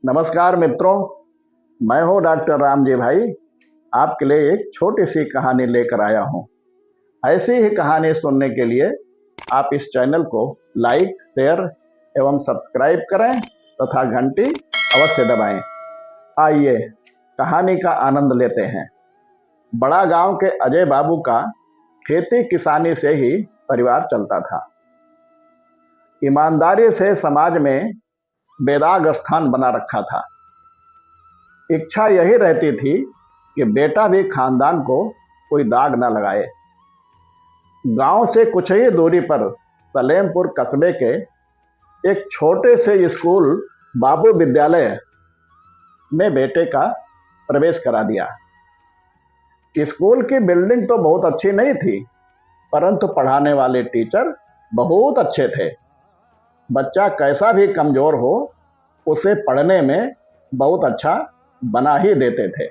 नमस्कार मित्रों, मैं हूं डॉक्टर राम जी भाई। आपके लिए एक छोटी सी कहानी लेकर आया हूं। ऐसी ही कहानी सुनने के लिए आप इस चैनल को लाइक, शेयर एवं सब्सक्राइब करें तथा घंटी अवश्य दबाएं। आइए कहानी का आनंद लेते हैं। बड़ा गांव के अजय बाबू का खेती किसानी से ही परिवार चलता था। ईमानदारी से समाज में बेदाग स्थान बना रखा था। इच्छा यही रहती थी कि बेटा भी खानदान को कोई दाग न लगाए। गांव से कुछ ही दूरी पर सलेमपुर कस्बे के एक छोटे से स्कूल बाबू विद्यालय में बेटे का प्रवेश करा दिया। स्कूल की बिल्डिंग तो बहुत अच्छी नहीं थी, परंतु पढ़ाने वाले टीचर बहुत अच्छे थे। बच्चा कैसा भी कमजोर हो, उसे पढ़ने में बहुत अच्छा बना ही देते थे।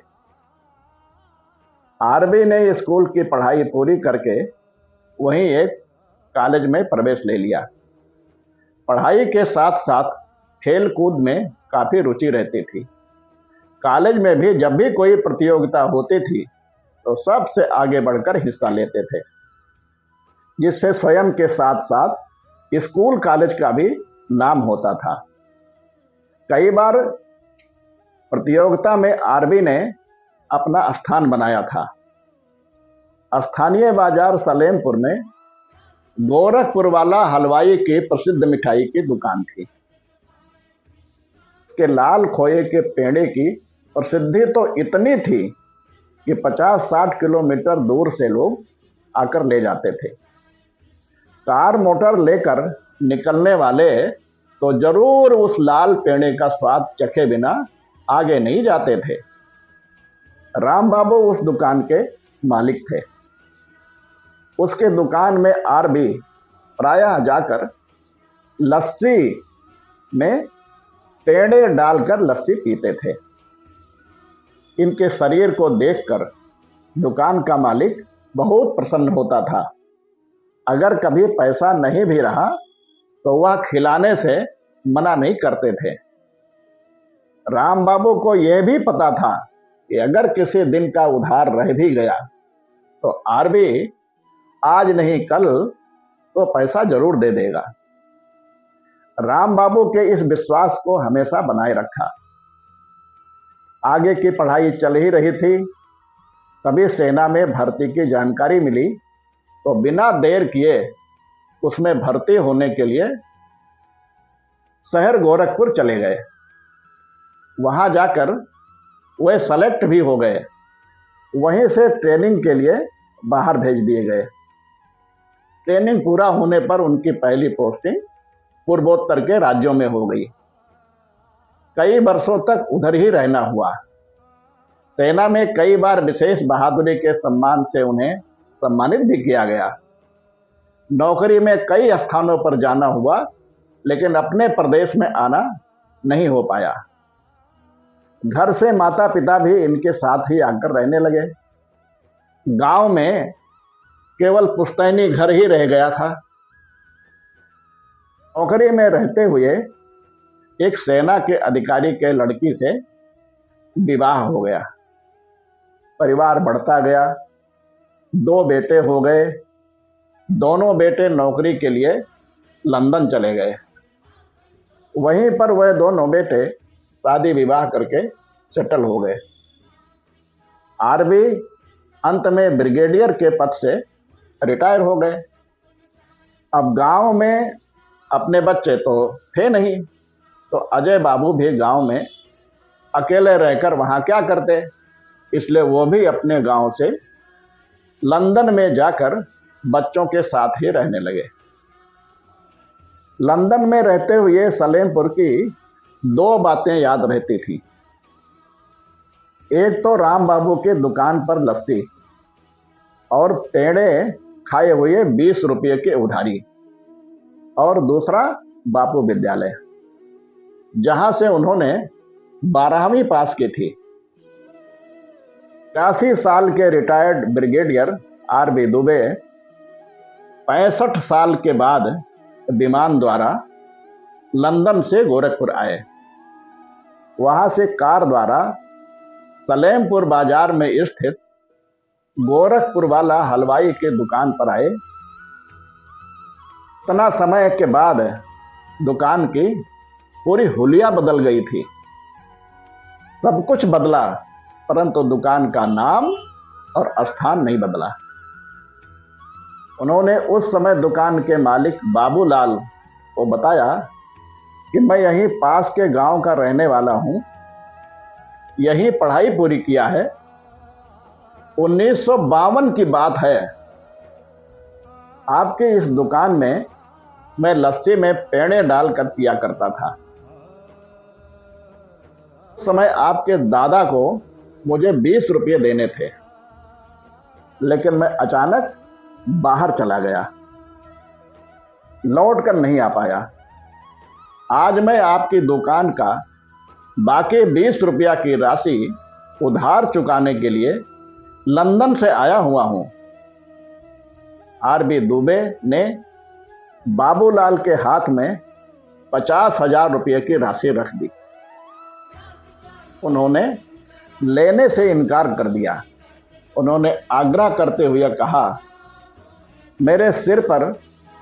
आरबी ने स्कूल की पढ़ाई पूरी करके वहीं एक कॉलेज में प्रवेश ले लिया। पढ़ाई के साथ साथ खेल कूद में काफ़ी रुचि रहती थी। कॉलेज में भी जब भी कोई प्रतियोगिता होती थी तो सबसे आगे बढ़कर हिस्सा लेते थे, जिससे स्वयं के साथ साथ स्कूल कॉलेज का भी नाम होता था। कई बार प्रतियोगिता में आरबी ने अपना स्थान बनाया था। स्थानीय बाजार सलेमपुर में गोरखपुर वाला हलवाई की प्रसिद्ध मिठाई की दुकान थी। के लाल खोए के पेड़े की प्रसिद्धि तो इतनी थी कि 50-60 किलोमीटर दूर से लोग आकर ले जाते थे। कार मोटर लेकर निकलने वाले तो जरूर उस लाल पेड़े का स्वाद चखे बिना आगे नहीं जाते थे। राम बाबू उस दुकान के मालिक थे। उसके दुकान में आरबी प्रायः जाकर लस्सी में पेड़े डालकर लस्सी पीते थे। इनके शरीर को देखकर दुकान का मालिक बहुत प्रसन्न होता था। अगर कभी पैसा नहीं भी रहा तो वह खिलाने से मना नहीं करते थे। राम बाबू को यह भी पता था कि अगर किसी दिन का उधार रह भी गया तो आरबी आज नहीं कल तो पैसा जरूर दे देगा। राम बाबू के इस विश्वास को हमेशा बनाए रखा। आगे की पढ़ाई चल ही रही थी, तभी सेना में भर्ती की जानकारी मिली तो बिना देर किए उसमें भर्ती होने के लिए शहर गोरखपुर चले गए। वहां जाकर वे सेलेक्ट भी हो गए। वहीं से ट्रेनिंग के लिए बाहर भेज दिए गए। ट्रेनिंग पूरा होने पर उनकी पहली पोस्टिंग पूर्वोत्तर के राज्यों में हो गई। कई वर्षों तक उधर ही रहना हुआ। सेना में कई बार विशेष बहादुरी के सम्मान से उन्हें सम्मानित भी किया गया। नौकरी में कई स्थानों पर जाना हुआ, लेकिन अपने प्रदेश में आना नहीं हो पाया। घर से माता पिता भी इनके साथ ही आकर रहने लगे। गांव में केवल पुश्तैनी घर ही रह गया था। नौकरी में रहते हुए एक सेना के अधिकारी के लड़की से विवाह हो गया। परिवार बढ़ता गया। 2 बेटे हो गए। दोनों बेटे नौकरी के लिए लंदन चले गए। वहीं पर वह दोनों बेटे शादी विवाह करके सेटल हो गए। आरबी अंत में ब्रिगेडियर के पद से रिटायर हो गए। अब गांव में अपने बच्चे तो थे नहीं, तो अजय बाबू भी गांव में अकेले रहकर वहां क्या करते, इसलिए वो भी अपने गांव से लंदन में जाकर बच्चों के साथ ही रहने लगे। लंदन में रहते हुए सलेमपुर की 2 बातें याद रहती थी। एक तो राम बाबू के दुकान पर लस्सी और पेड़े खाए हुए 20 रुपये के उधारी, और दूसरा बापू विद्यालय, जहां से उन्होंने 12वीं पास की थी। 80 साल के रिटायर्ड ब्रिगेडियर आरबी दुबे 65 साल के बाद विमान द्वारा लंदन से गोरखपुर आए। वहां से कार द्वारा सलेमपुर बाजार में स्थित गोरखपुर वाला हलवाई के दुकान पर आए। इतना समय के बाद दुकान की पूरी हुलिया बदल गई थी। सब कुछ बदला, परंतु दुकान का नाम और स्थान नहीं बदला। उन्होंने उस समय दुकान के मालिक बाबूलाल को बताया कि मैं यहीं पास के गांव का रहने वाला हूं, यहीं पढ़ाई पूरी किया है। 1952 की बात है। आपके इस दुकान में मैं लस्सी में पेड़े डालकर पिया करता था। उस समय आपके दादा को मुझे 20 रुपये देने थे, लेकिन मैं अचानक बाहर चला गया, लौट कर नहीं आ पाया। आज मैं आपकी दुकान का बाकी 20 रुपया की राशि उधार चुकाने के लिए लंदन से आया हुआ हूं। आरबी दुबे ने बाबूलाल के हाथ में 50,000 रुपये की राशि रख दी। उन्होंने लेने से इनकार कर दिया। उन्होंने आग्रह करते हुए कहा, मेरे सिर पर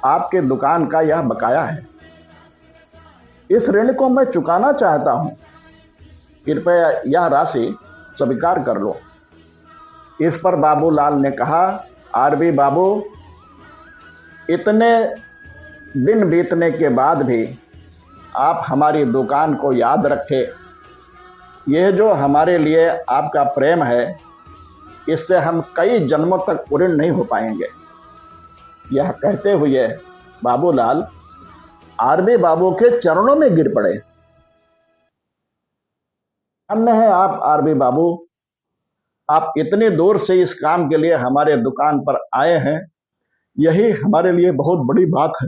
आपके दुकान का यह बकाया है, इस ऋण को मैं चुकाना चाहता हूं, कृपया यह राशि स्वीकार कर लो। इस पर बाबूलाल ने कहा, आरबी बाबू, इतने दिन बीतने के बाद भी आप हमारी दुकान को याद रखे। यह जो हमारे लिए आपका प्रेम है, इससे हम कई जन्मों तक पूर्ण नहीं हो पाएंगे। यह कहते हुए बाबूलाल आरबी बाबू के चरणों में गिर पड़े। धन्य है आप आरबी बाबू, आप इतनी दूर से इस काम के लिए हमारे दुकान पर आए हैं, यही हमारे लिए बहुत बड़ी बात है।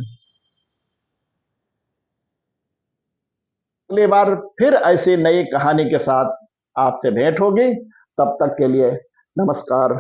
अगली बार फिर ऐसी नई कहानी के साथ आपसे भेंट होगी। तब तक के लिए नमस्कार।